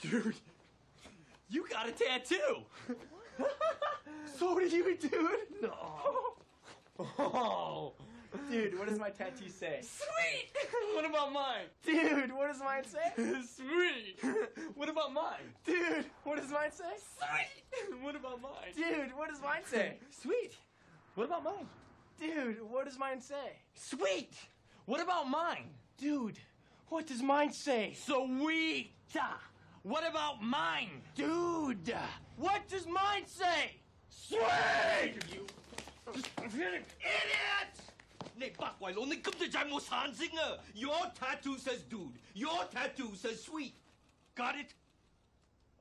Dude, you got a tattoo. So do you, dude. No. Oh. Dude, what does my tattoo say? Sweet! What about mine? Dude, what does mine say? Sweet! What about mine? Dude, what does mine say? Sweet! What about mine? Dude, what does mine say? Sweet! What about mine? Dude, what does mine say? Sweet! What about mine? Dude, what does mine say? Sweet! What about mine? Dude, what does mine say? Sweet! You idiot! 你白鬼佬，你根本就係冇眼睛啊！Your tattoo says dude. Your tattoo says sweet. Got it?